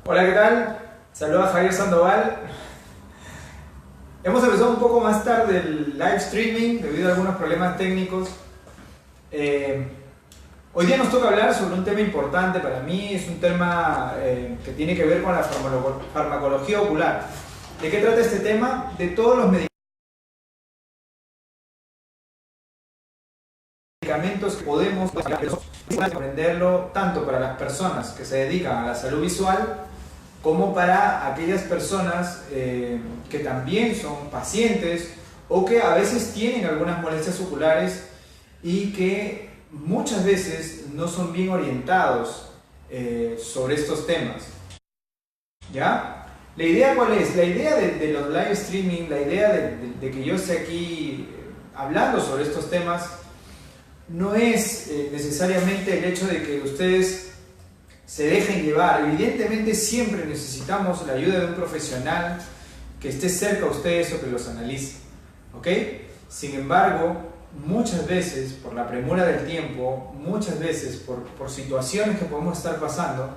Hola, ¿qué tal? Saluda a Javier Sandoval. Hemos empezado un poco más tarde el live streaming debido a algunos problemas técnicos. Hoy día nos toca hablar sobre un tema importante para mí, es un tema que tiene que ver con la farmacología ocular. ¿De qué trata este tema? De todos los medicamentos que podemos aprenderlo tanto para las personas que se dedican a la salud visual como para aquellas personas que también son pacientes o que a veces tienen algunas molestias oculares y que muchas veces no son bien orientados sobre estos temas. ¿Ya? ¿La idea cuál es? La idea de los live streaming, la idea de que yo esté aquí hablando sobre estos temas no es necesariamente el hecho de que ustedes se dejen llevar. Evidentemente siempre necesitamos la ayuda de un profesional que esté cerca a ustedes o que los analice, ¿ok? Sin embargo, muchas veces por la premura del tiempo, muchas veces por situaciones que podemos estar pasando,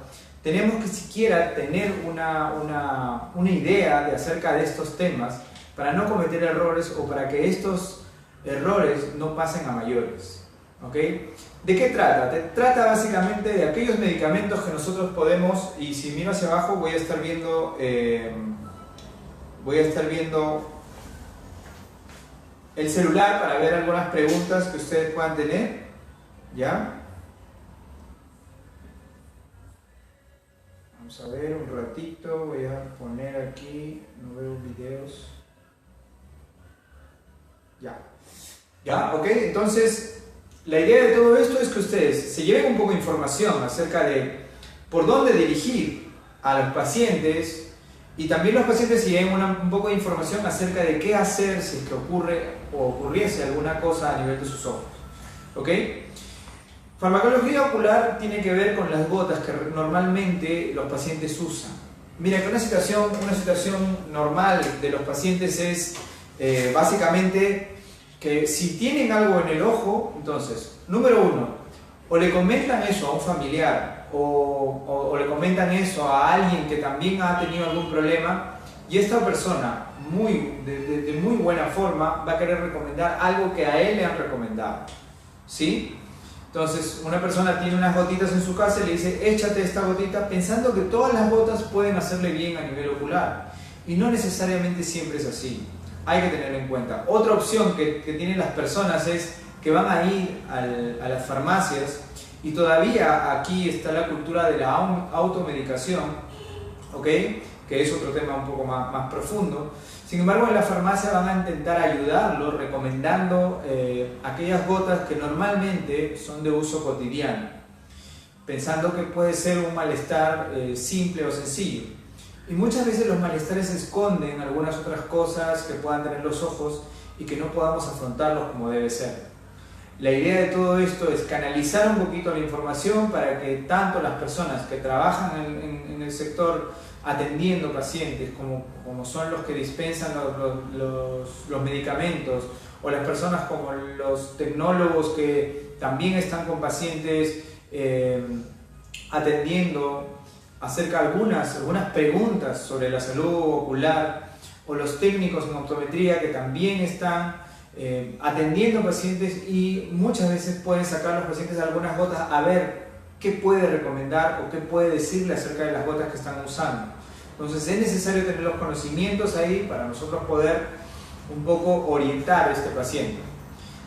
tenemos que siquiera tener una idea de acerca de estos temas para no cometer errores o para que estos errores no pasen a mayores. ¿Ok? ¿De qué trata? Trata básicamente de aquellos medicamentos que nosotros podemos, y si miro hacia abajo voy a estar viendo el celular para ver algunas preguntas que ustedes puedan tener. ¿Ya? Vamos a ver un ratito, voy a poner aquí, no veo videos. Ya. ¿Ya? ¿Ok? Entonces, la idea de todo esto es que ustedes se lleven un poco de información acerca de por dónde dirigir a los pacientes y también los pacientes se lleven un poco de información acerca de qué hacer si es que ocurre o ocurriese alguna cosa a nivel de sus ojos. ¿Ok? Farmacología ocular tiene que ver con las gotas que normalmente los pacientes usan. Mira que una situación normal de los pacientes es básicamente que si tienen algo en el ojo, entonces, número uno, o le comentan eso a un familiar o le comentan eso a alguien que también ha tenido algún problema y esta persona de muy buena forma va a querer recomendar algo que a él le han recomendado, ¿sí? Entonces, una persona tiene unas gotitas en su casa y le dice, échate esta gotita, pensando que todas las gotas pueden hacerle bien a nivel ocular y no necesariamente siempre es así. Hay que tenerlo en cuenta. Otra opción que tienen las personas es que van a ir a las farmacias y todavía aquí está la cultura de la automedicación, ¿ok? Que es otro tema un poco más profundo. Sin embargo, en la farmacia van a intentar ayudarlo recomendando aquellas gotas que normalmente son de uso cotidiano, pensando que puede ser un malestar simple o sencillo. Y muchas veces los malestares esconden algunas otras cosas que puedan tener los ojos y que no podamos afrontarlos como debe ser. La idea de todo esto es canalizar un poquito la información para que tanto las personas que trabajan en el sector atendiendo pacientes, como son los que dispensan los medicamentos, o las personas como los tecnólogos que también están con pacientes atendiendo acerca de algunas preguntas sobre la salud ocular, o los técnicos en optometría que también están atendiendo pacientes y muchas veces pueden sacar a los pacientes algunas gotas a ver qué puede recomendar o qué puede decirle acerca de las gotas que están usando. Entonces es necesario tener los conocimientos ahí para nosotros poder un poco orientar a este paciente.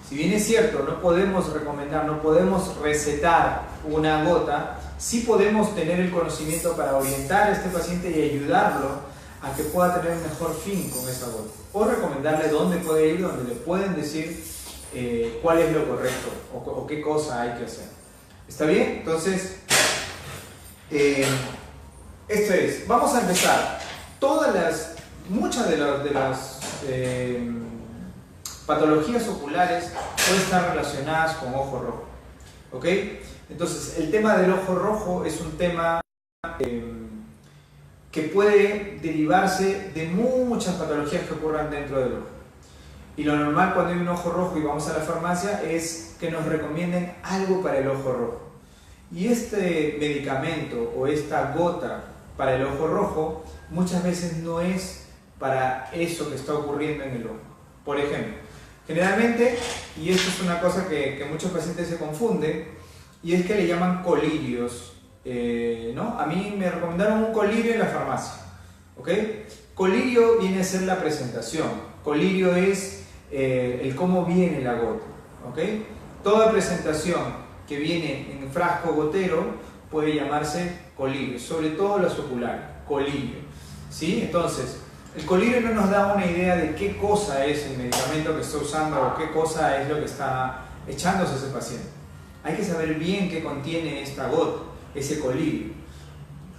Si bien es cierto, no podemos recomendar, no podemos recetar una gota, sí podemos tener el conocimiento para orientar a este paciente y ayudarlo a que pueda tener un mejor fin con esa gota. O recomendarle dónde puede ir, donde le pueden decir cuál es lo correcto o qué cosa hay que hacer. ¿Está bien? Entonces, esto es. Vamos a empezar. Muchas de las patologías oculares pueden estar relacionadas con ojo rojo. ¿Ok? Entonces, el tema del ojo rojo es un tema que puede derivarse de muchas patologías que ocurran dentro del ojo. Y lo normal cuando hay un ojo rojo y vamos a la farmacia es que nos recomienden algo para el ojo rojo. Y este medicamento o esta gota para el ojo rojo, muchas veces no es para eso que está ocurriendo en el ojo. Por ejemplo, generalmente, y esto es una cosa que muchos pacientes se confunden, y es que le llaman colirios, ¿no? A mí me recomendaron un colirio en la farmacia, ¿ok? Colirio viene a ser la presentación, colirio es el cómo viene la gota, ¿ok? Toda presentación que viene en frasco gotero puede llamarse colirio, sobre todo los oculares, colirio, ¿sí? Entonces, el colirio no nos da una idea de qué cosa es el medicamento que está usando o qué cosa es lo que está echándose ese paciente. Hay que saber bien qué contiene esta gota, ese colirio.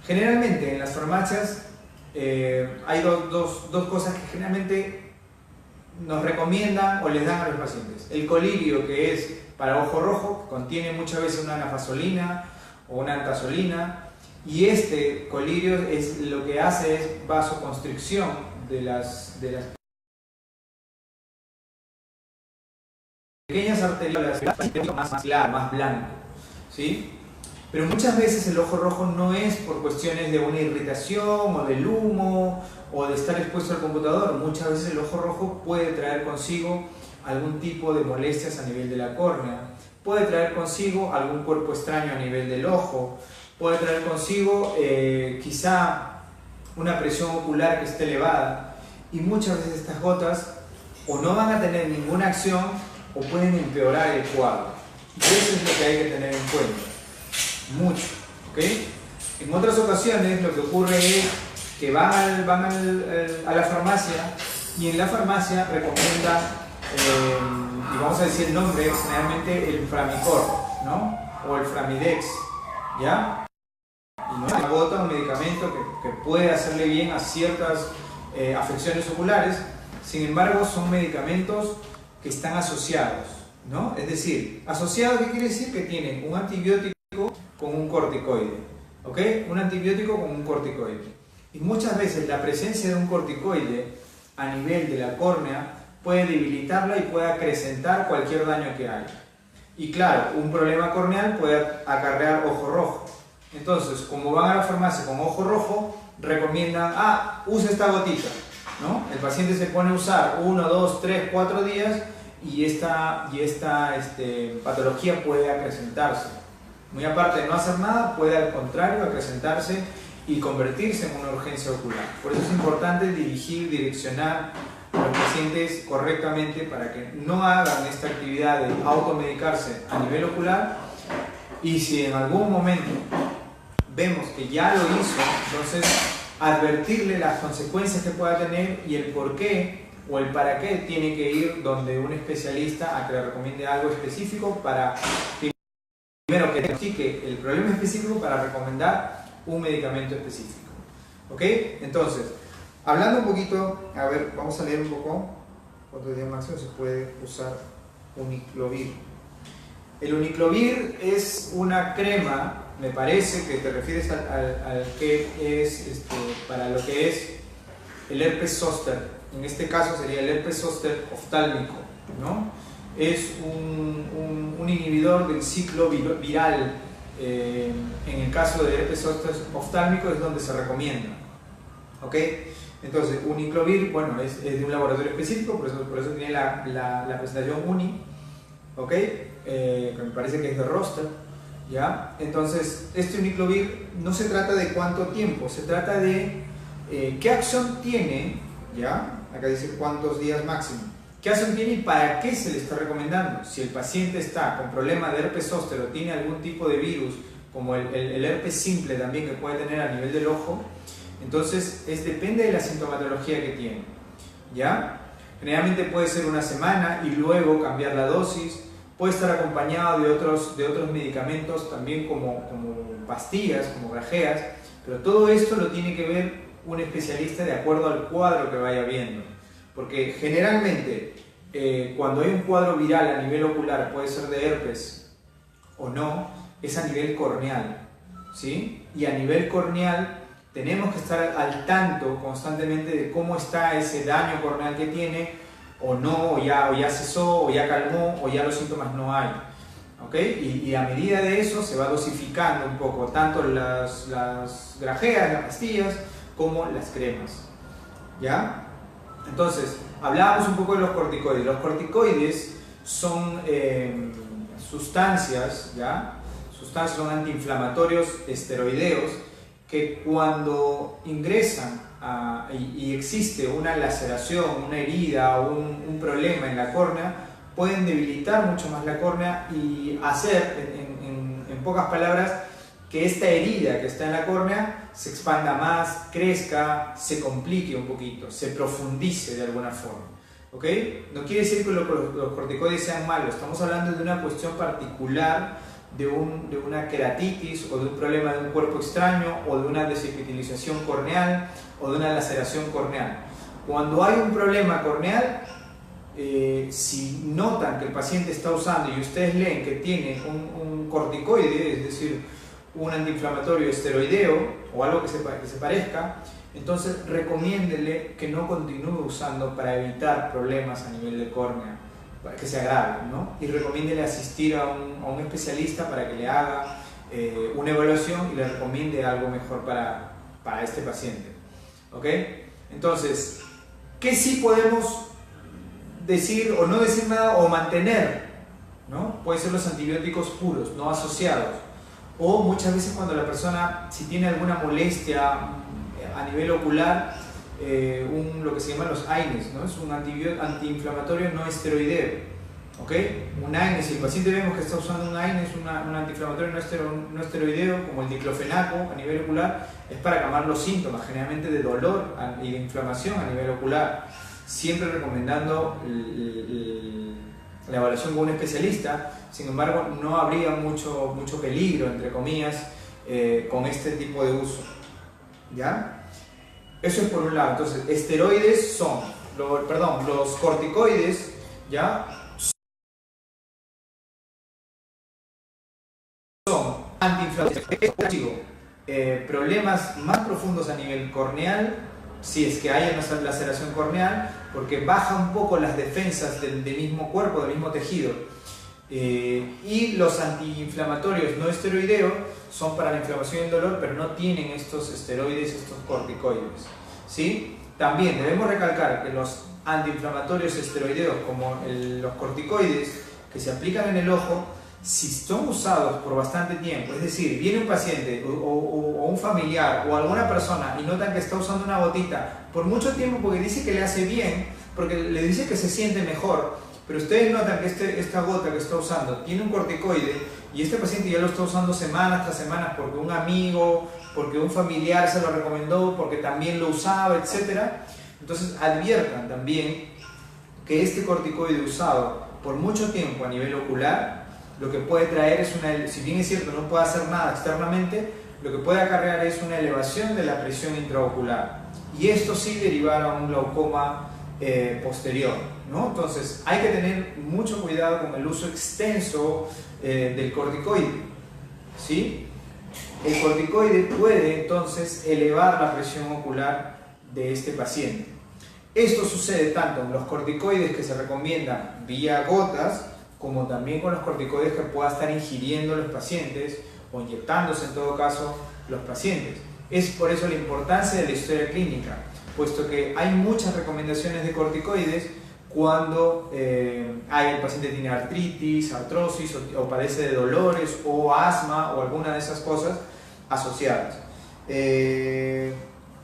Generalmente en las farmacias hay dos cosas que generalmente nos recomiendan o les dan a los pacientes. El colirio, que es para ojo rojo, contiene muchas veces una anafasolina o una antazolina, y este colirio es, lo que hace es vasoconstricción de las pequeñas arterias, más claro, más blanco, ¿sí? Pero muchas veces el ojo rojo no es por cuestiones de una irritación o del humo o de estar expuesto al computador. Muchas veces el ojo rojo puede traer consigo algún tipo de molestias a nivel de la córnea, puede traer consigo algún cuerpo extraño a nivel del ojo, puede traer consigo quizá una presión ocular que esté elevada, y muchas veces estas gotas o no van a tener ninguna acción o pueden empeorar el cuadro. Y eso es lo que hay que tener en cuenta, mucho, ¿ok? En otras ocasiones lo que ocurre es que van a la farmacia, y en la farmacia recomienda, y vamos a decir el nombre, generalmente el Framicor, ¿no? O el Framidex, ¿ya? Y no es una gota, un medicamento que puede hacerle bien a ciertas afecciones oculares. Sin embargo, son medicamentos que están asociados, ¿no? Es decir, asociados, ¿qué quiere decir? Que tienen un antibiótico con un corticoide, ¿ok? Un antibiótico con un corticoide. Y muchas veces la presencia de un corticoide a nivel de la córnea puede debilitarla y puede acrecentar cualquier daño que haya. Y claro, un problema corneal puede acarrear ojo rojo. Entonces, como van a la farmacia con ojo rojo, recomiendan, usa esta gotita, ¿no? El paciente se pone a usar 1, 2, 3, 4 días y esta patología puede acrecentarse. Muy aparte de no hacer nada, puede al contrario acrecentarse y convertirse en una urgencia ocular. Por eso es importante direccionar a los pacientes correctamente para que no hagan esta actividad de automedicarse a nivel ocular, y si en algún momento vemos que ya lo hizo, entonces advertirle las consecuencias que pueda tener y el por qué o el para qué tiene que ir donde un especialista a que le recomiende algo específico, para primero que diagnostique el problema específico para recomendar un medicamento específico. ¿Ok? Entonces, hablando un poquito, a ver, vamos a leer un poco cuántos días máximo se puede usar Uniclovir. El Uniclovir es una crema, me parece que te refieres al que es para lo que es el herpes zóster. En este caso sería el herpes zóster oftálmico, ¿no? Es un inhibidor del ciclo viral. En el caso del herpes zóster oftálmico es donde se recomienda, ¿ok? Entonces, Uniclovir, bueno, es de un laboratorio específico, por eso tiene la presentación Uni, ¿ok? Que me parece que es de Roster, ¿ya? Entonces, este Uniclovir no se trata de cuánto tiempo, se trata de qué acción tiene, ¿ya? Acá dice cuántos días máximo. ¿Qué acción tiene y para qué se le está recomendando? Si el paciente está con problemas de herpes zóster o tiene algún tipo de virus, como el herpes simple también que puede tener a nivel del ojo, entonces depende de la sintomatología que tiene, ¿ya? Generalmente puede ser una semana y luego cambiar la dosis, puede estar acompañado de otros medicamentos también como pastillas, como grajeas, pero todo esto lo tiene que ver un especialista de acuerdo al cuadro que vaya viendo, porque generalmente cuando hay un cuadro viral a nivel ocular, puede ser de herpes o no, es a nivel corneal, ¿sí? Y a nivel corneal tenemos que estar al tanto constantemente de cómo está ese daño corneal que tiene, o no, o ya cesó, o ya calmó, o ya los síntomas no hay. ¿ok? Y a medida de eso se va dosificando un poco, tanto las grajeas, las pastillas, como las cremas, ¿ya? Entonces, hablábamos un poco de los corticoides. Los corticoides son sustancias, ¿ya? Sustancias son antiinflamatorios esteroideos que cuando ingresan y existe una laceración, una herida o un problema en la córnea, pueden debilitar mucho más la córnea y hacer, en pocas palabras, que esta herida que está en la córnea se expanda más, crezca, se complique un poquito, se profundice de alguna forma. ¿Ok? No quiere decir que los corticoides sean malos, estamos hablando de una cuestión particular, de una queratitis o de un problema de un cuerpo extraño o de una desepitelización corneal o de una laceración corneal. Cuando hay un problema corneal, si notan que el paciente está usando y ustedes leen que tiene un corticoide, es decir, un antiinflamatorio esteroideo o algo que se parezca, entonces recomiéndele que no continúe usando para evitar problemas a nivel de córnea, para que se agraven, ¿no? Y recomiéndele asistir a un especialista para que le haga una evaluación y le recomiende algo mejor para este paciente. ¿Ok? Entonces, ¿qué sí podemos decir o no decir nada o mantener? ¿No? Pueden ser los antibióticos puros, no asociados. O muchas veces cuando la persona, si tiene alguna molestia a nivel ocular, lo que se llama los AINES, ¿no? Es un antiinflamatorio no esteroideo. ¿Ok? Un AINES, si el paciente vemos que está usando un AINES, un antiinflamatorio no esteroideo, como el diclofenaco a nivel ocular, es para calmar los síntomas, generalmente de dolor y de inflamación a nivel ocular. Siempre recomendando la evaluación con un especialista. Sin embargo, no habría mucho peligro, entre comillas, con este tipo de uso, ¿ya? Eso es por un lado. Entonces, esteroides son, los corticoides, ¿ya? Son antiinflamatorios. Problemas más profundos a nivel corneal, si es que hay una laceración corneal, porque baja un poco las defensas del mismo cuerpo, del mismo tejido. Y los antiinflamatorios no esteroideos son para la inflamación y el dolor, pero no tienen estos esteroides, estos corticoides, ¿sí? También debemos recalcar que los antiinflamatorios esteroideos, como los corticoides que se aplican en el ojo, si son usados por bastante tiempo, es decir, viene un paciente o un familiar o alguna persona y notan que está usando una gotita por mucho tiempo porque dice que le hace bien, porque le dice que se siente mejor, pero ustedes notan que esta gota que está usando tiene un corticoide y este paciente ya lo está usando semanas tras semanas porque un amigo, porque un familiar se lo recomendó, porque también lo usaba, etc. Entonces adviertan también que este corticoide usado por mucho tiempo a nivel ocular, lo que puede traer es si bien es cierto no puede hacer nada externamente, lo que puede acarrear es una elevación de la presión intraocular y esto sí derivar a un glaucoma posterior, ¿no? Entonces hay que tener mucho cuidado con el uso extenso del corticoide, ¿sí? El corticoide puede entonces elevar la presión ocular de este paciente. Esto sucede tanto en los corticoides que se recomiendan vía gotas, como también con los corticoides que puedan estar ingiriendo los pacientes o inyectándose en todo caso los pacientes. Es por eso la importancia de la historia clínica, puesto que hay muchas recomendaciones de corticoides cuando el paciente tiene artritis, artrosis o padece de dolores o asma o alguna de esas cosas asociadas.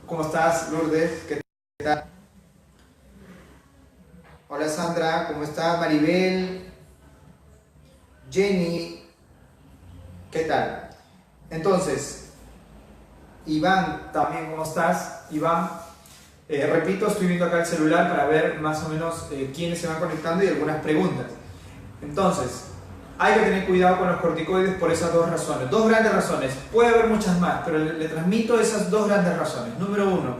¿Cómo estás, Lourdes? ¿Qué tal? Hola Sandra, ¿cómo estás? Maribel, Jenny, ¿qué tal? Entonces, Iván, también, ¿cómo estás? Iván, repito, estoy viendo acá el celular para ver más o menos quiénes se van conectando y algunas preguntas. Entonces, hay que tener cuidado con los corticoides por esas dos razones, dos grandes razones. Puede haber muchas más, pero le transmito esas dos grandes razones. Número uno,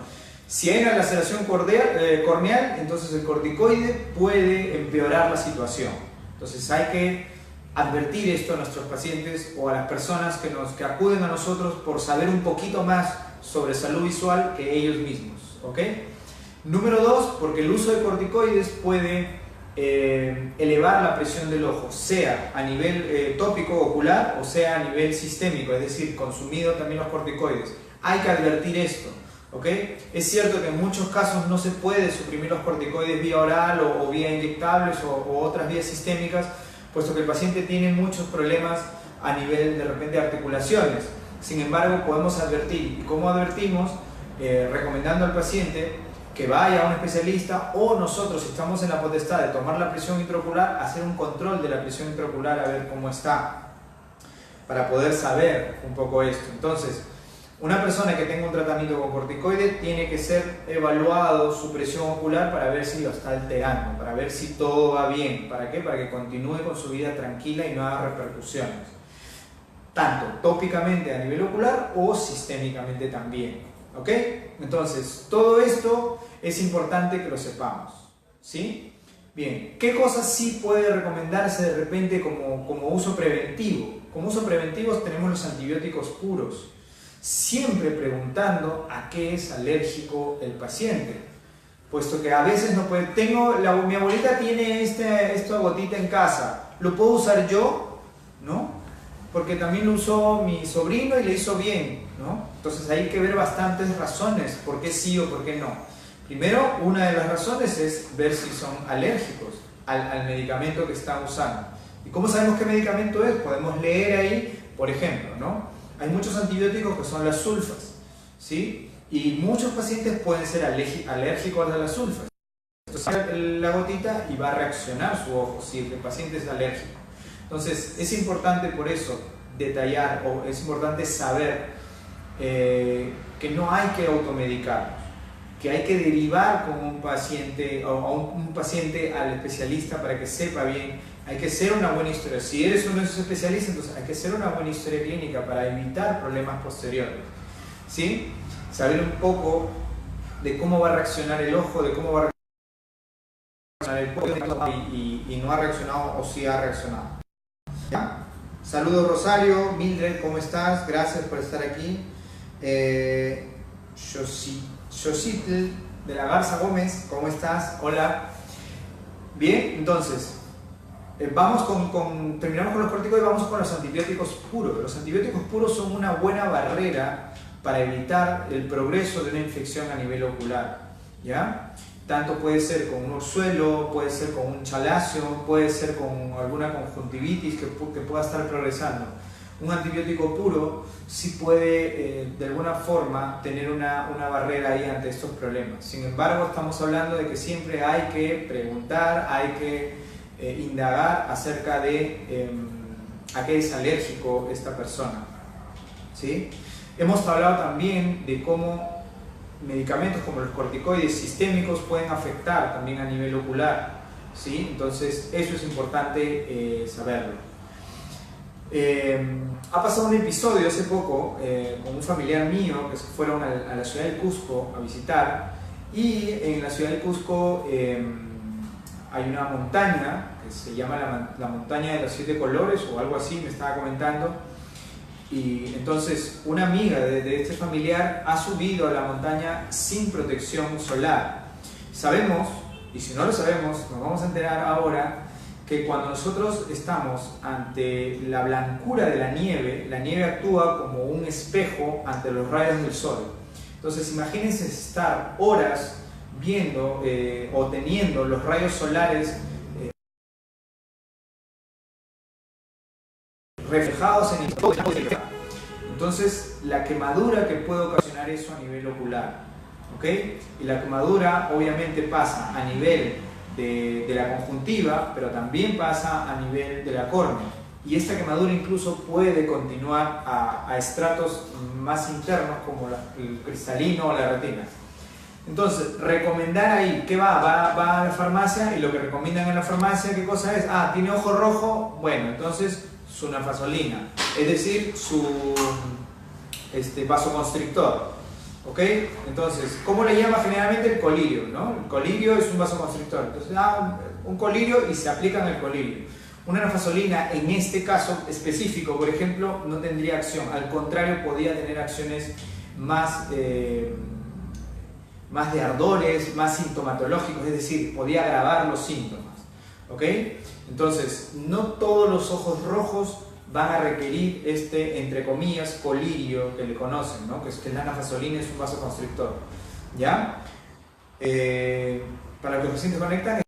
si hay una laceración corneal, entonces el corticoide puede empeorar la situación. Entonces hay que advertir esto a nuestros pacientes o a las personas que acuden a nosotros por saber un poquito más sobre salud visual que ellos mismos, ¿ok? Número dos, porque el uso de corticoides puede elevar la presión del ojo, sea a nivel tópico ocular o sea a nivel sistémico, es decir, consumido también los corticoides. Hay que advertir esto, ¿ok? Es cierto que en muchos casos no se puede suprimir los corticoides vía oral o vía inyectables o otras vías sistémicas, puesto que el paciente tiene muchos problemas a nivel de repente de articulaciones. Sin embargo, podemos advertir. ¿Y cómo advertimos? Recomendando al paciente que vaya a un especialista, o nosotros, si estamos en la potestad de tomar la presión intraocular, hacer un control de la presión intraocular a ver cómo está, para poder saber un poco esto. Entonces, una persona que tenga un tratamiento con corticoides tiene que ser evaluado su presión ocular para ver si lo está alterando, para ver si todo va bien. ¿Para qué? Para que continúe con su vida tranquila y no haga repercusiones, tanto tópicamente a nivel ocular o sistémicamente también. ¿Ok? Entonces, todo esto es importante que lo sepamos, ¿sí? Bien, ¿qué cosas sí puede recomendarse de repente como uso preventivo? Como uso preventivo tenemos los antibióticos puros, siempre preguntando a qué es alérgico el paciente, puesto que a veces no puede. Mi abuelita tiene esta gotita en casa, ¿lo puedo usar yo? ¿No? Porque también lo usó mi sobrino y le hizo bien, ¿no? Entonces hay que ver bastantes razones por qué sí o por qué no. Primero, una de las razones es ver si son alérgicos al medicamento que están usando. ¿Y cómo sabemos qué medicamento es? Podemos leer ahí, por ejemplo, ¿no? Hay muchos antibióticos que son las sulfas, ¿sí? Y muchos pacientes pueden ser alérgicos a las sulfas. Entonces, la gotita y va a reaccionar su ojo si el paciente es alérgico. Entonces, es importante por eso detallar, o es importante saber que no hay que automedicarnos, que hay que derivar con un paciente, un paciente al especialista para que sepa bien. Hay que hacer una buena historia. Si eres uno de esos especialistas, entonces hay que hacer una buena historia clínica para evitar problemas posteriores, ¿sí? Saber un poco de cómo va a reaccionar el ojo, de cómo va a reaccionar el ojo y no ha reaccionado o sí ha reaccionado. ¿Ya? Saludos Rosario, Mildred, ¿cómo estás? Gracias por estar aquí. Jositl de la Garza Gómez, ¿cómo estás? Hola. Bien, entonces terminamos con los corticoides y vamos con los antibióticos puros. Los antibióticos puros son una buena barrera para evitar el progreso de una infección a nivel ocular, ¿ya? Tanto puede ser con un orzuelo, puede ser con un chalacio, puede ser con alguna conjuntivitis que pueda estar progresando. Un antibiótico puro sí puede de alguna forma tener una barrera ahí ante estos problemas. Sin embargo, estamos hablando de que siempre hay que preguntar, hay que indagar acerca de a qué es alérgico esta persona, ¿sí? Hemos hablado también de cómo medicamentos como los corticoides sistémicos pueden afectar también a nivel ocular, ¿sí? Entonces eso es importante saberlo. Ha pasado un episodio hace poco con un familiar mío que se fueron a la ciudad de Cusco a visitar, y en la ciudad de Cusco hay una montaña que se llama la montaña de los 7 colores o algo así, me estaba comentando. Y entonces una amiga de este familiar ha subido a la montaña sin protección solar. Sabemos, y si no lo sabemos, nos vamos a enterar ahora, que cuando nosotros estamos ante la blancura de la nieve actúa como un espejo ante los rayos del sol. Entonces imagínense estar horas viendo o teniendo los rayos solares reflejados en el sol. Entonces la quemadura que puede ocasionar eso a nivel ocular, ¿ok? Y la quemadura obviamente pasa a nivel de la conjuntiva, pero también pasa a nivel de la córnea, y esta quemadura incluso puede continuar a estratos más internos como el cristalino o la retina. Entonces, recomendar ahí, ¿qué va a la farmacia y lo que recomiendan en la farmacia, ¿qué cosa es? Ah, tiene ojo rojo, bueno, entonces sunafazolina, es decir, su vasoconstrictor, ¿ok? Entonces, ¿cómo le llama generalmente? El colirio, ¿no? El colirio es un vasoconstrictor, entonces un colirio y se aplican el colirio. Una nafazolina en este caso específico, por ejemplo, no tendría acción, al contrario, podría tener acciones más de ardores, más sintomatológicos, es decir, podía agravar los síntomas. ¿ok? Entonces, no todos los ojos rojos van a requerir este, entre comillas, colirio que le conocen, ¿no? Que es la anafasolina, es un vasoconstrictor, ¿ya? Para que los pacientes conectan,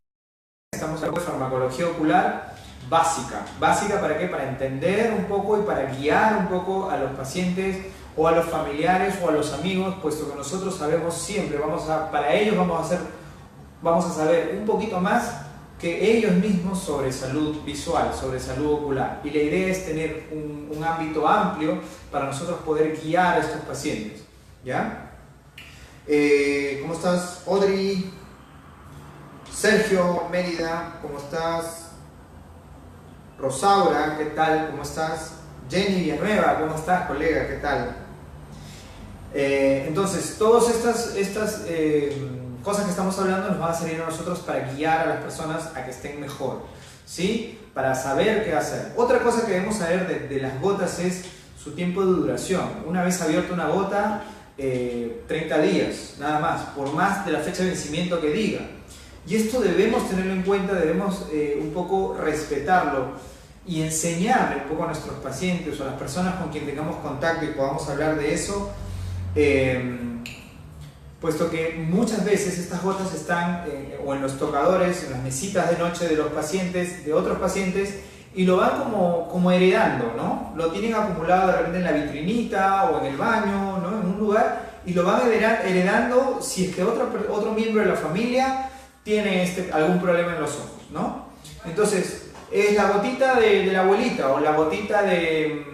estamos hablando de farmacología ocular básica. ¿Básica para qué? Para entender un poco y para guiar un poco a los pacientes o a los familiares o a los amigos, puesto que nosotros sabemos siempre, para ellos vamos a saber un poquito más que ellos mismos sobre salud visual, sobre salud ocular. Y la idea es tener un ámbito amplio para nosotros poder guiar a estos pacientes, ¿ya? ¿Cómo estás, Audrey? Sergio Mérida, ¿cómo estás? Rosaura, ¿qué tal? ¿Cómo estás? Jenny Villanueva, ¿cómo estás, colega? ¿Qué tal? Entonces, todas estas cosas que estamos hablando nos van a servir a nosotros para guiar a las personas a que estén mejor, ¿sí? Para saber qué hacer. Otra cosa que debemos saber de las gotas es su tiempo de duración. Una vez abierta una gota, 30 días, nada más, por más de la fecha de vencimiento que diga. Y esto debemos tenerlo en cuenta, debemos un poco respetarlo y enseñarle un poco a nuestros pacientes o a las personas con quien tengamos contacto y podamos hablar de eso, puesto que muchas veces estas gotas están o en los tocadores, en las mesitas de noche de los pacientes, de otros pacientes, y lo van como heredando, ¿no? Lo tienen acumulado de repente en la vitrinita o en el baño, ¿no? En un lugar, y lo van heredando si es que otro miembro de la familia tiene algún problema en los ojos, ¿no? Entonces, es la gotita de la abuelita o la gotita del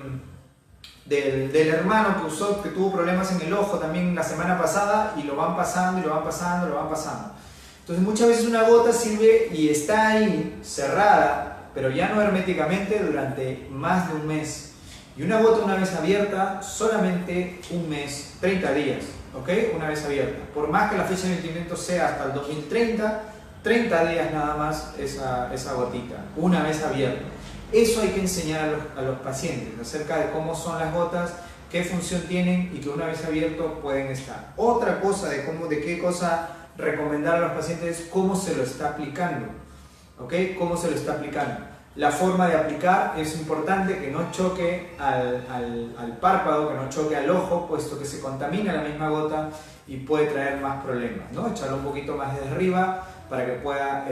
hermano que tuvo problemas en el ojo también la semana pasada, y lo van pasando, y lo van pasando, lo van pasando. Entonces, muchas veces una gota sirve y está ahí, cerrada, pero ya no herméticamente, durante más de un mes. Y una gota, una vez abierta, solamente un mes, 30 días. ¿Ok? Una vez abierta. Por más que la fecha de vencimiento sea hasta el 2030, 30 días nada más esa gotita, una vez abierta. Eso hay que enseñar a los pacientes acerca de cómo son las gotas, qué función tienen y que una vez abierto pueden estar. Otra cosa de qué cosa recomendar a los pacientes es cómo se lo está aplicando. ¿Ok? Cómo se lo está aplicando. La forma de aplicar es importante, que no choque al párpado, que no choque al ojo, puesto que se contamina la misma gota y puede traer más problemas, ¿no? Echarlo un poquito más desde arriba para que pueda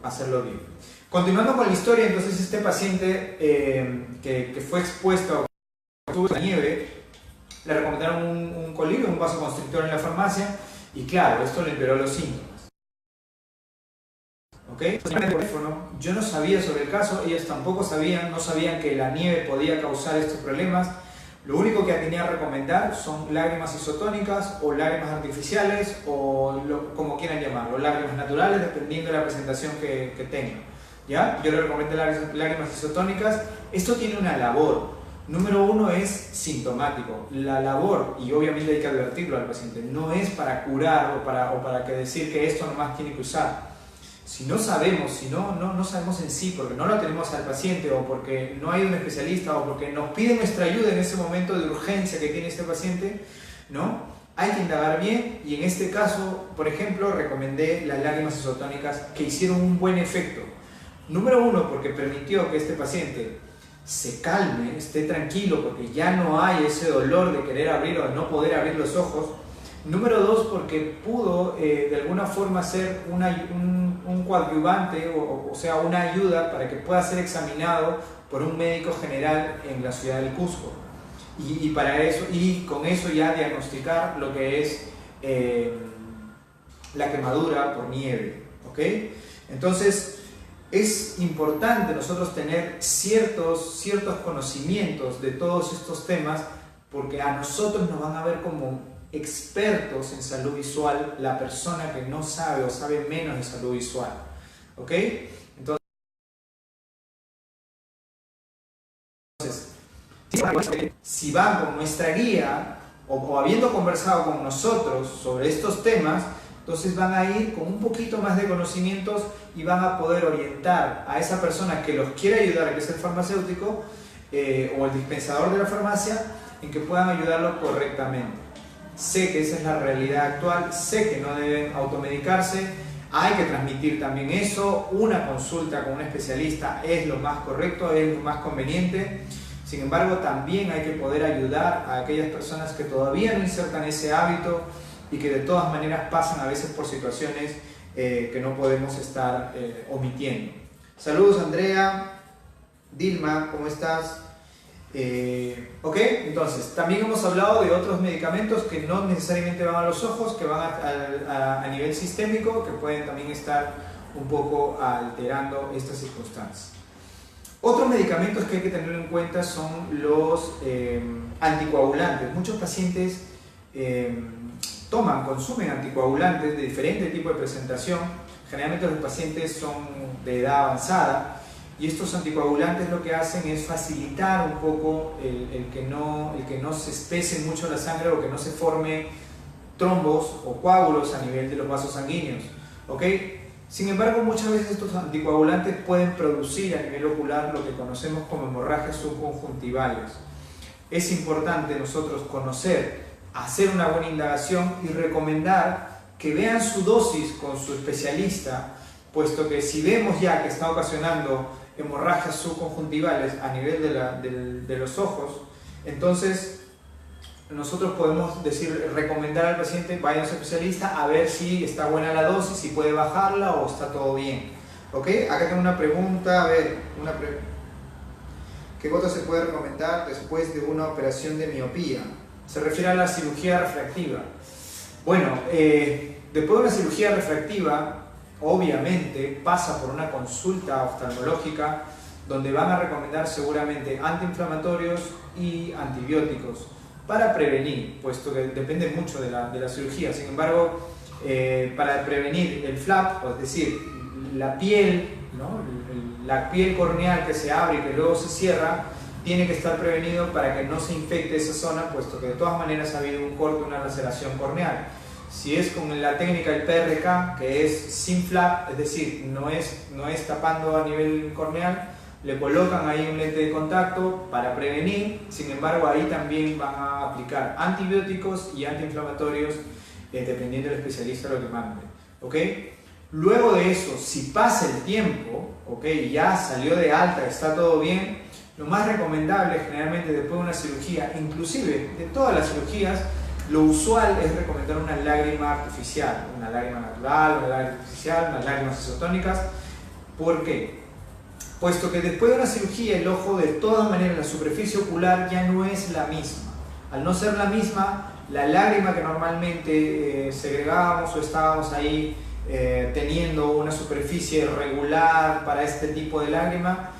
hacerlo bien. Continuando con la historia, entonces este paciente que fue expuesto a la nieve, le recomendaron un colirio, un vasoconstrictor en la farmacia, y claro, esto le empeoró los síntomas. ¿Okay? Yo no sabía sobre el caso, ellas tampoco sabían, no sabían que la nieve podía causar estos problemas. Lo único que tenía a recomendar son lágrimas isotónicas o lágrimas artificiales, o como quieran llamarlo, lágrimas naturales, dependiendo de la presentación que tengan. ¿Ya? Yo le recomendé lágrimas isotónicas. Esto tiene una labor. Número uno es sintomático. La labor, y obviamente hay que advertirlo al paciente, no es para curar o para que decir que esto nomás tiene que usar. Si no sabemos, no sabemos en sí, porque no lo tenemos al paciente, o porque no hay un especialista, o porque nos pide nuestra ayuda en ese momento de urgencia que tiene este paciente, ¿no? Hay que indagar bien, y en este caso, por ejemplo, recomendé las lágrimas isotónicas, que hicieron un buen efecto. Número uno, porque permitió que este paciente se calme, esté tranquilo, porque ya no hay ese dolor de querer abrir o de no poder abrir los ojos. Número dos, porque pudo de alguna forma ser un coadyuvante, o sea, una ayuda para que pueda ser examinado por un médico general en la ciudad del Cusco. Y con eso ya diagnosticar lo que es la quemadura por nieve. ¿Ok? Entonces, es importante nosotros tener ciertos conocimientos de todos estos temas, porque a nosotros nos van a ver como expertos en salud visual la persona que no sabe o sabe menos de salud visual. ¿Ok? Entonces, si van con nuestra guía o habiendo conversado con nosotros sobre estos temas, entonces van a ir con un poquito más de conocimientos y van a poder orientar a esa persona que los quiere ayudar, que es el farmacéutico o el dispensador de la farmacia, en que puedan ayudarlo correctamente. Sé que esa es la realidad actual, sé que no deben automedicarse. Hay que transmitir también eso. Una consulta con un especialista es lo más correcto, es lo más conveniente. Sin embargo, también hay que poder ayudar a aquellas personas que todavía no insertan ese hábito y que de todas maneras pasan a veces por situaciones que no podemos estar omitiendo. Saludos, Andrea. Dilma, ¿cómo estás? Ok, entonces, también hemos hablado de otros medicamentos que no necesariamente van a los ojos, que van a nivel sistémico, que pueden también estar un poco alterando estas circunstancias. Otros medicamentos que hay que tener en cuenta son los anticoagulantes. Muchos pacientes consumen anticoagulantes de diferente tipo de presentación. Generalmente los pacientes son de edad avanzada. Y estos anticoagulantes lo que hacen es facilitar un poco el que no se espese mucho la sangre o que no se forme trombos o coágulos a nivel de los vasos sanguíneos. ¿Ok? Sin embargo, muchas veces estos anticoagulantes pueden producir a nivel ocular lo que conocemos como hemorragias subconjuntivales. Es importante nosotros conocer, hacer una buena indagación y recomendar que vean su dosis con su especialista, puesto que si vemos ya que está ocasionando hemorragias subconjuntivales a nivel de los ojos, entonces nosotros podemos recomendar al paciente vaya a su especialista a ver si está buena la dosis, si puede bajarla o está todo bien. ¿Ok? Acá tengo una pregunta, a ver, ¿qué gota se puede recomendar después de una operación de miopía? Se refiere a la cirugía refractiva. Bueno, después de una cirugía refractiva, obviamente pasa por una consulta oftalmológica donde van a recomendar seguramente antiinflamatorios y antibióticos para prevenir, puesto que depende mucho de la cirugía. Sin embargo, para prevenir el flap, es decir, la piel, ¿no? La piel corneal que se abre y que luego se cierra, tiene que estar prevenido para que no se infecte esa zona, puesto que de todas maneras ha habido un corte, una laceración corneal. Si es con la técnica del PRK, que es sin flap, es decir, no es tapando a nivel corneal, le colocan ahí un lente de contacto para prevenir. Sin embargo, ahí también van a aplicar antibióticos y antiinflamatorios, dependiendo del especialista lo que mande. ¿Ok? Luego de eso, si pasa el tiempo, ¿ok? Ya salió de alta, está todo bien, lo más recomendable generalmente después de una cirugía, inclusive de todas las cirugías, lo usual es recomendar una lágrima artificial, una lágrima natural, una lágrima artificial, unas lágrimas isotónicas. ¿Por qué? Puesto que después de una cirugía el ojo, de todas maneras, la superficie ocular ya no es la misma. Al no ser la misma, la lágrima que normalmente segregábamos o estábamos ahí teniendo una superficie regular para este tipo de lágrima,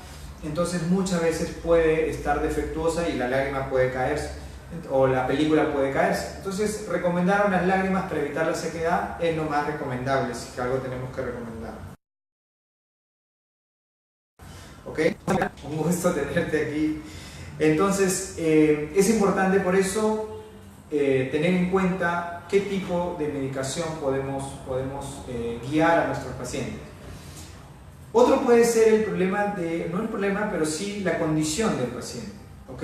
entonces muchas veces puede estar defectuosa y la lágrima puede caerse, o la película puede caerse. Entonces, recomendar unas lágrimas para evitar la sequedad es lo más recomendable, si algo tenemos que recomendar. ¿Ok? Un gusto tenerte aquí. Entonces, es importante por eso tener en cuenta qué tipo de medicación podemos guiar a nuestros pacientes. Otro puede ser el problema no el problema, pero sí la condición del paciente. ¿Ok?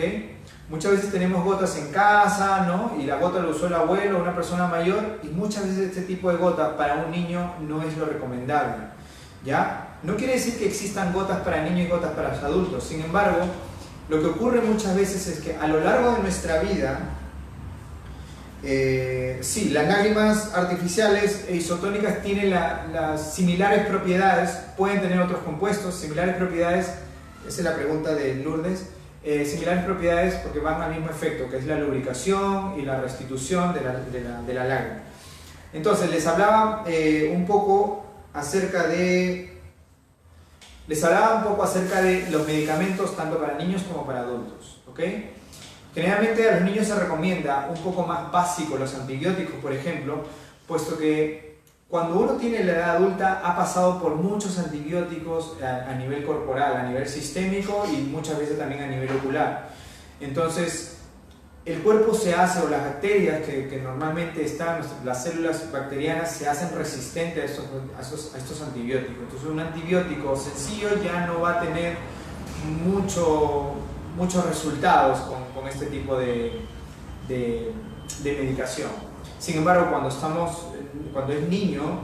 Muchas veces tenemos gotas en casa, ¿no? Y la gota lo usó el abuelo o una persona mayor, y muchas veces este tipo de gota para un niño no es lo recomendable, ¿ya? No quiere decir que existan gotas para niños y gotas para los adultos. Sin embargo, lo que ocurre muchas veces es que a lo largo de nuestra vida, sí, las lágrimas artificiales e isotónicas tienen las similares propiedades, pueden tener otros compuestos, similares propiedades, esa es la pregunta de Lourdes. Similares propiedades porque van al mismo efecto, que es la lubricación y la restitución de la lágrima. Entonces, les hablaba un poco acerca de los medicamentos tanto para niños como para adultos. ¿Ok? Generalmente a los niños se recomienda un poco más básico los antibióticos, por ejemplo, puesto que cuando uno tiene la edad adulta ha pasado por muchos antibióticos a nivel corporal, a nivel sistémico y muchas veces también a nivel ocular. Entonces, el cuerpo se hace, o las bacterias que normalmente están, las células bacterianas se hacen resistentes a estos antibióticos. Entonces, un antibiótico sencillo ya no va a tener muchos resultados con este tipo de medicación. Sin embargo, cuando es niño,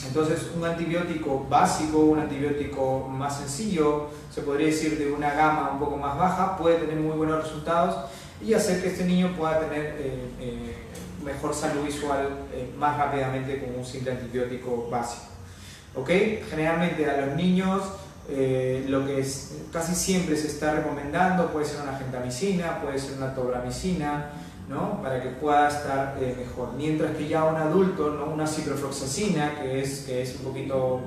Entonces, un antibiótico básico, un antibiótico más sencillo, se podría decir de una gama un poco más baja, puede tener muy buenos resultados y hacer que este niño pueda tener mejor salud visual más rápidamente con un simple antibiótico básico. ¿Ok? Generalmente a los niños lo que casi siempre se está recomendando puede ser una gentamicina, puede ser una tobramicina, ¿no? Para que pueda estar mejor. Mientras que ya un adulto, ¿no? Una ciprofloxacina, que es un poquito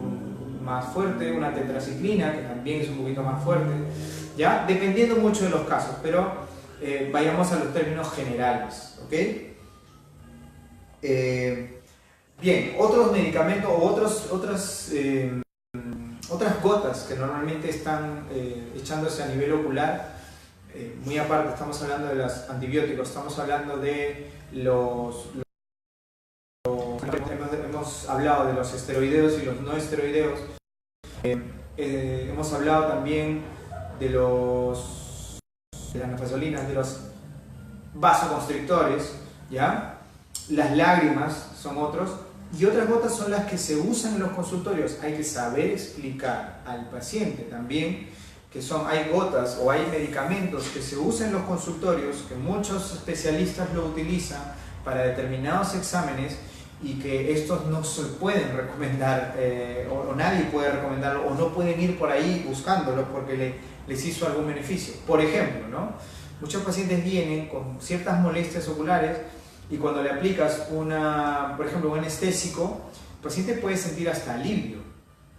más fuerte, una tetraciclina, que también es un poquito más fuerte, ¿ya? Dependiendo mucho de los casos, pero vayamos a los términos generales, ¿ok? Bien, otros medicamentos o otras gotas que normalmente están echándose a nivel ocular, muy aparte, estamos hablando de los antibióticos, estamos hablando de hemos hablado de los esteroideos y los no esteroideos, hemos hablado también de las nafazolinas, de los vasoconstrictores, ¿ya? Las lágrimas son otros, y otras gotas son las que se usan en los consultorios. Hay que saber explicar al paciente también que hay gotas o hay medicamentos que se usan en los consultorios, que muchos especialistas lo utilizan para determinados exámenes y que estos no se pueden recomendar o nadie puede recomendarlo o no pueden ir por ahí buscándolos porque les hizo algún beneficio. Por ejemplo, ¿no? Muchos pacientes vienen con ciertas molestias oculares y cuando le aplicas por ejemplo, un anestésico, el paciente puede sentir hasta alivio,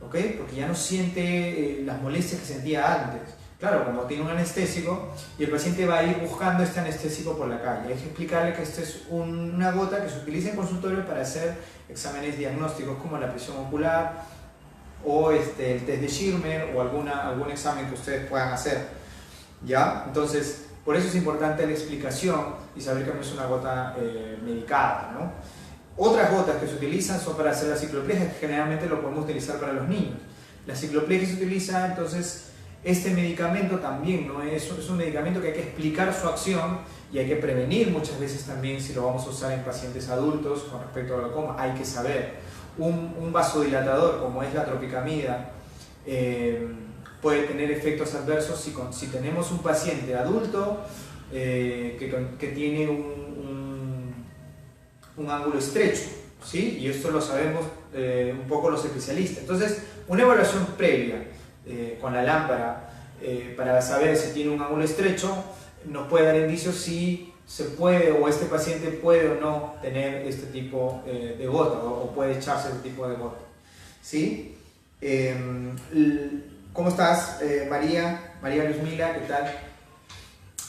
¿ok? Porque ya no siente las molestias que sentía antes. Claro, como tiene un anestésico y el paciente va a ir buscando este anestésico por la calle. Hay que explicarle que esta es una gota que se utiliza en consultorio para hacer exámenes diagnósticos como la presión ocular o el test de Schirmer o algún examen que ustedes puedan hacer, ¿ya? Entonces, por eso es importante la explicación y saber que no es una gota medicada, ¿no? Otras gotas que se utilizan son para hacer la cicloplegia, que generalmente lo podemos utilizar para los niños. La cicloplegia se utiliza, entonces, este medicamento también, ¿no? Es un medicamento que hay que explicar su acción y hay que prevenir muchas veces también si lo vamos a usar en pacientes adultos con respecto al glaucoma. Hay que saber, un vasodilatador como es la tropicamida puede tener efectos adversos si tenemos un paciente adulto que tiene un ángulo estrecho, ¿sí? Y esto lo sabemos un poco los especialistas. Entonces, una evaluación previa con la lámpara para saber si tiene un ángulo estrecho nos puede dar indicios si se puede o este paciente puede o no tener este tipo de gota o puede echarse este tipo de gota, ¿sí? ¿Cómo estás, María Luzmila? ¿Qué tal?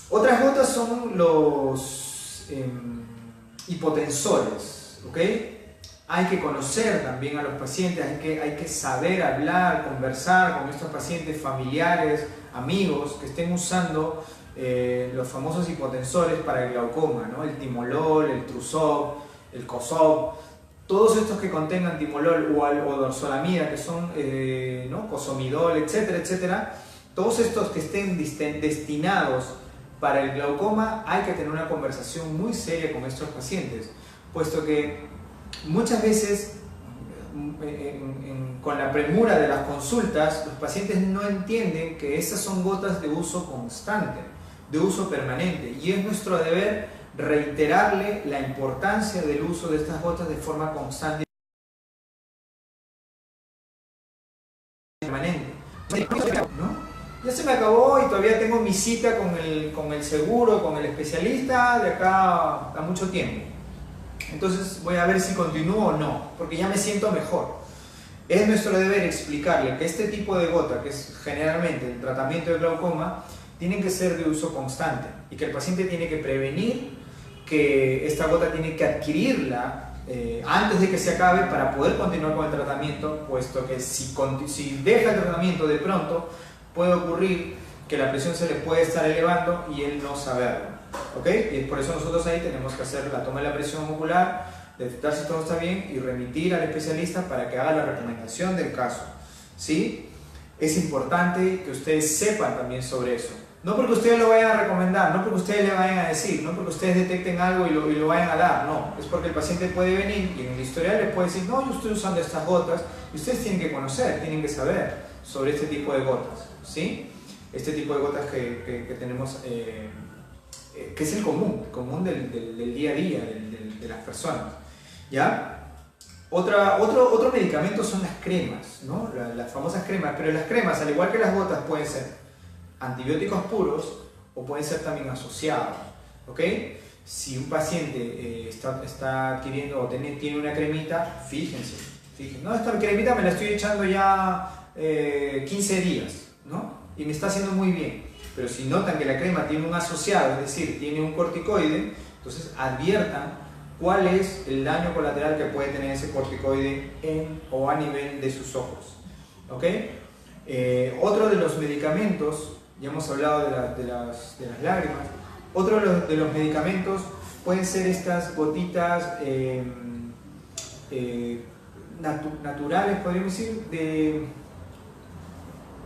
Otras gotas son los hipotensores, ¿ok? Hay que conocer también a los pacientes, hay que saber hablar, conversar con estos pacientes, familiares, amigos que estén usando los famosos hipotensores para el glaucoma, ¿no? El timolol, el trusop, el cosob, todos estos que contengan timolol o dorzolamida, que son ¿no? Cosomidol, etcétera, etcétera, todos estos que estén destinados para el glaucoma, hay que tener una conversación muy seria con estos pacientes, puesto que muchas veces con la premura de las consultas, los pacientes no entienden que estas son gotas de uso constante, de uso permanente, y es nuestro deber reiterarle la importancia del uso de estas gotas de forma constante y permanente. ¿No? Ya se me acabó y todavía tengo mi cita con el seguro, con el especialista de acá a mucho tiempo. Entonces voy a ver si continúo o no, porque ya me siento mejor. Es nuestro deber explicarle que este tipo de gota, que es generalmente el tratamiento de glaucoma, tienen que ser de uso constante y que el paciente tiene que prevenir que esta gota tiene que adquirirla antes de que se acabe para poder continuar con el tratamiento, puesto que si deja el tratamiento de pronto puede ocurrir que la presión se le puede estar elevando y él no saberlo, ¿ok? Y por eso nosotros ahí tenemos que hacer la toma de la presión ocular, detectar si todo está bien y remitir al especialista para que haga la recomendación del caso, ¿sí? Es importante que ustedes sepan también sobre eso. No porque ustedes lo vayan a recomendar, no porque ustedes le vayan a decir, no porque ustedes detecten algo y lo vayan a dar, no. Es porque el paciente puede venir y en el historial les puede decir, no, yo estoy usando estas gotas, y ustedes tienen que conocer, tienen que saber sobre este tipo de gotas, ¿sí? Este tipo de gotas que tenemos, que es el común del día a día de las personas, ¿ya? Otro medicamento son las cremas, ¿no? Las famosas cremas, pero las cremas, al igual que las gotas, pueden ser antibióticos puros o pueden ser también asociados, ¿ok? Si un paciente está adquiriendo o tiene una cremita, fíjense, no, esta cremita me la estoy echando ya 15 días, ¿no? Y me está haciendo muy bien, pero si notan que la crema tiene un asociado, es decir, tiene un corticoide, entonces adviertan cuál es el daño colateral que puede tener ese corticoide en o a nivel de sus ojos, ¿ok? Otro de los medicamentos, ya hemos hablado de las lágrimas, otro de los medicamentos pueden ser estas gotitas naturales, podríamos decir,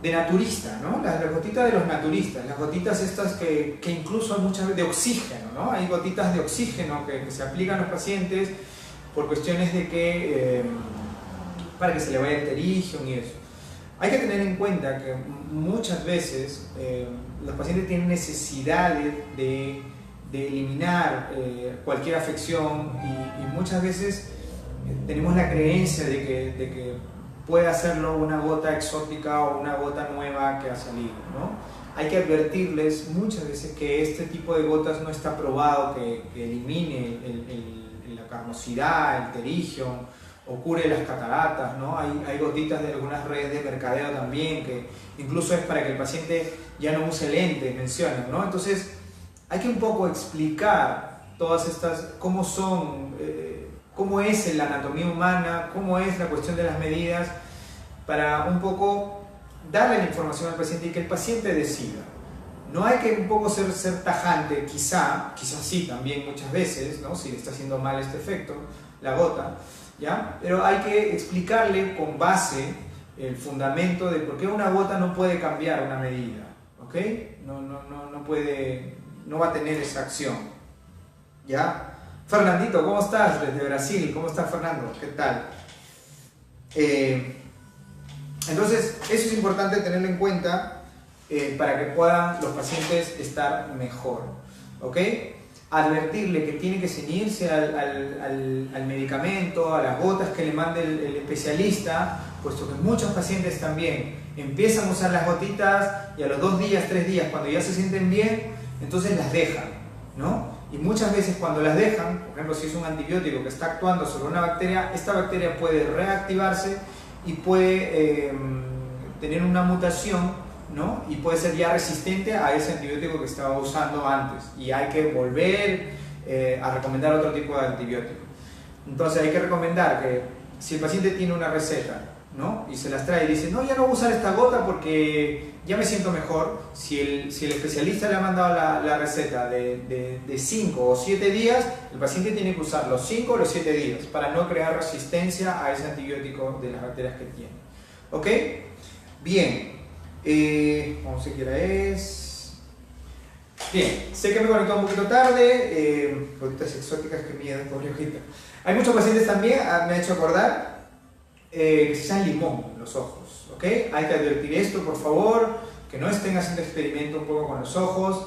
de naturista, ¿no? Las gotitas de los naturistas, las gotitas estas que incluso hay muchas veces de oxígeno, ¿no? Hay gotitas de oxígeno que se aplican a los pacientes por cuestiones de que, para que se le vaya el terigium y eso. Hay que tener en cuenta que muchas veces los pacientes tienen necesidad de eliminar cualquier afección y muchas veces tenemos la creencia de que puede hacerlo una gota exótica o una gota nueva que ha salido, ¿no? Hay que advertirles muchas veces que este tipo de gotas no está probado que elimine la carnosidad, el terigium, o cure las cataratas, ¿no? Hay gotitas de algunas redes de mercadeo también, que incluso es para que el paciente ya no use lentes, mencionan, ¿no? Entonces, hay que un poco explicar todas estas, cómo son, cómo es la anatomía humana, cómo es la cuestión de las medidas, para un poco darle la información al paciente y que el paciente decida. No hay que un poco ser tajante, quizás sí también muchas veces, ¿no? Si le está haciendo mal este efecto, la gota, ¿ya? Pero hay que explicarle con base el fundamento de por qué una gota no puede cambiar una medida, ¿ok? No va a tener esa acción, ¿ya? Fernandito, ¿cómo estás? Desde Brasil, ¿cómo estás, Fernando? ¿Qué tal? Entonces, eso es importante tenerlo en cuenta para que puedan los pacientes estar mejor, ¿ok? Advertirle que tiene que ceñirse al medicamento, a las gotas que le mande el especialista, puesto que muchos pacientes también empiezan a usar las gotitas y a los 2 días, 3 días, cuando ya se sienten bien, entonces las dejan, ¿no? Y muchas veces cuando las dejan, por ejemplo, si es un antibiótico que está actuando sobre una bacteria, esta bacteria puede reactivarse y puede tener una mutación, ¿no? Y puede ser ya resistente a ese antibiótico que estaba usando antes y hay que volver a recomendar otro tipo de antibiótico. Entonces hay que recomendar que si el paciente tiene una receta, ¿no? Y se las trae y dice, no, ya no voy a usar esta gota porque ya me siento mejor, si el especialista le ha mandado la receta de 5 o 7 días, el paciente tiene que usar los 5 o los 7 días para no crear resistencia a ese antibiótico de las bacterias que tiene. ¿Ok? Bien. Vamos a ver qué hora es. Bien, sé que me conectó un poquito tarde. Gotitas exóticas, que miedo, pobre hojita. Hay muchos pacientes también, me ha hecho acordar, que se echan limón en los ojos. ¿Ok? Hay que advertir esto, por favor, que no estén haciendo experimento un poco con los ojos.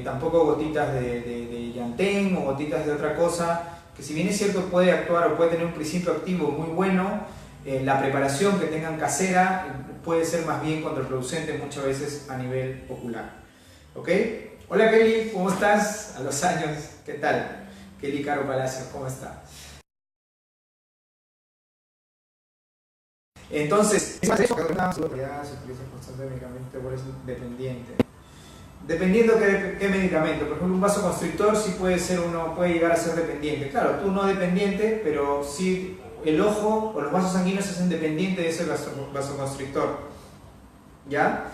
Tampoco gotitas de llantén o gotitas de otra cosa, que si bien es cierto puede actuar o puede tener un principio activo muy bueno, la preparación que tengan casera puede ser más bien contraproducente muchas veces a nivel ocular. ¿Ok? Hola Kelly, ¿cómo estás? A los años, ¿qué tal? Kelly Caro Palacios, ¿cómo está? Entonces, se utiliza constantemente por eso dependiente. Dependiendo qué medicamento, por ejemplo un vasoconstrictor sí puede llegar a ser dependiente. Claro, tú no dependiente, pero sí el ojo o los vasos sanguíneos se hacen dependientes de ese vasoconstrictor. ¿Ya?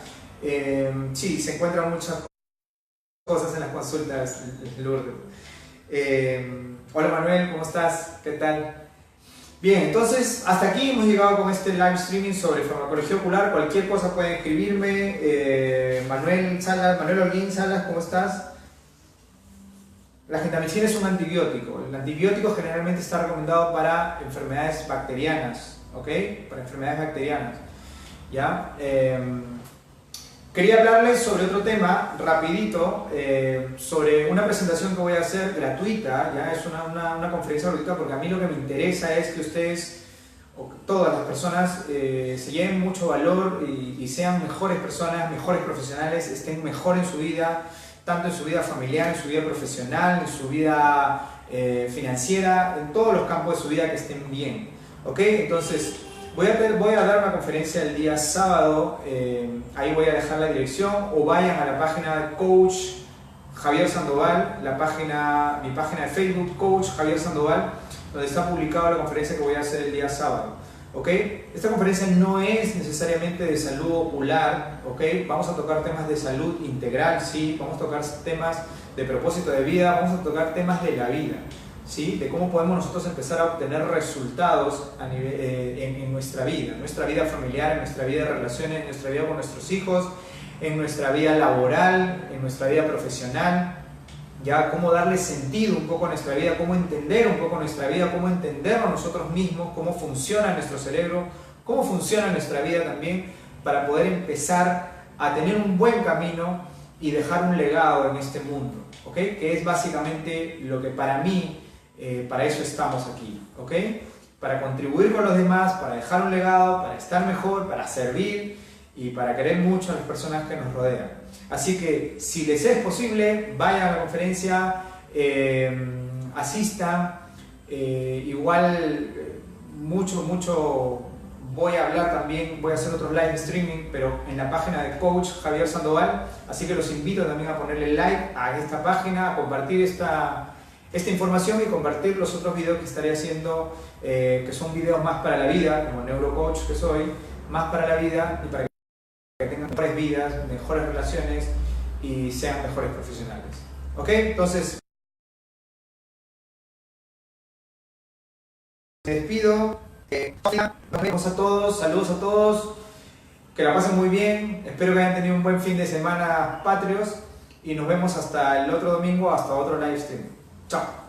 Sí, se encuentran muchas cosas en las consultas, Lourdes. Hola Manuel, ¿cómo estás? ¿Qué tal? Bien, entonces hasta aquí hemos llegado con este live streaming sobre farmacología ocular. Cualquier cosa pueden escribirme. Manuel Holguín Salas, ¿cómo estás? La gentamicina es un antibiótico. El antibiótico generalmente está recomendado para enfermedades bacterianas, ¿ok? Para enfermedades bacterianas, ¿ya? Quería hablarles sobre otro tema, rapidito, sobre una presentación que voy a hacer gratuita, ¿ya? Es una conferencia gratuita porque a mí lo que me interesa es que ustedes, o todas las personas, se lleven mucho valor y sean mejores personas, mejores profesionales, estén mejor en su vida, tanto en su vida familiar, en su vida profesional, en su vida financiera, en todos los campos de su vida que estén bien, ¿ok? Entonces, voy a dar una conferencia el día sábado, ahí voy a dejar la dirección, o vayan a la página de Coach Javier Sandoval, mi página de Facebook, Coach Javier Sandoval, donde está publicada la conferencia que voy a hacer el día sábado. ¿Ok? Esta conferencia no es necesariamente de salud ocular, ¿ok? Vamos a tocar temas de salud integral, sí, vamos a tocar temas de propósito de vida, vamos a tocar temas de la vida, ¿sí? De cómo podemos nosotros empezar a obtener resultados en nuestra vida familiar, en nuestra vida de relaciones, en nuestra vida con nuestros hijos, en nuestra vida laboral, en nuestra vida profesional, ya cómo darle sentido un poco a nuestra vida, cómo entender un poco nuestra vida, cómo entendernos nosotros mismos, cómo funciona nuestro cerebro, cómo funciona nuestra vida también, para poder empezar a tener un buen camino y dejar un legado en este mundo, ¿ok? Que es básicamente lo que para mí, para eso estamos aquí, ¿ok? Para contribuir con los demás, para dejar un legado, para estar mejor, para servir y para querer mucho a las personas que nos rodean. Así que si les es posible, vayan a la conferencia, asistan, igual mucho voy a hablar también, voy a hacer otros live streaming, pero en la página de Coach Javier Sandoval, así que los invito también a ponerle like a esta página, a compartir esta información y compartir los otros videos que estaré haciendo, que son videos más para la vida, como neurocoach que soy, más para la vida y para que tengan mejores vidas, mejores relaciones y sean mejores profesionales. ¿Ok? Entonces, me despido. Nos vemos a todos, saludos a todos, que la pasen muy bien, espero que hayan tenido un buen fin de semana patrios y nos vemos hasta el otro domingo, hasta otro live stream. Chao.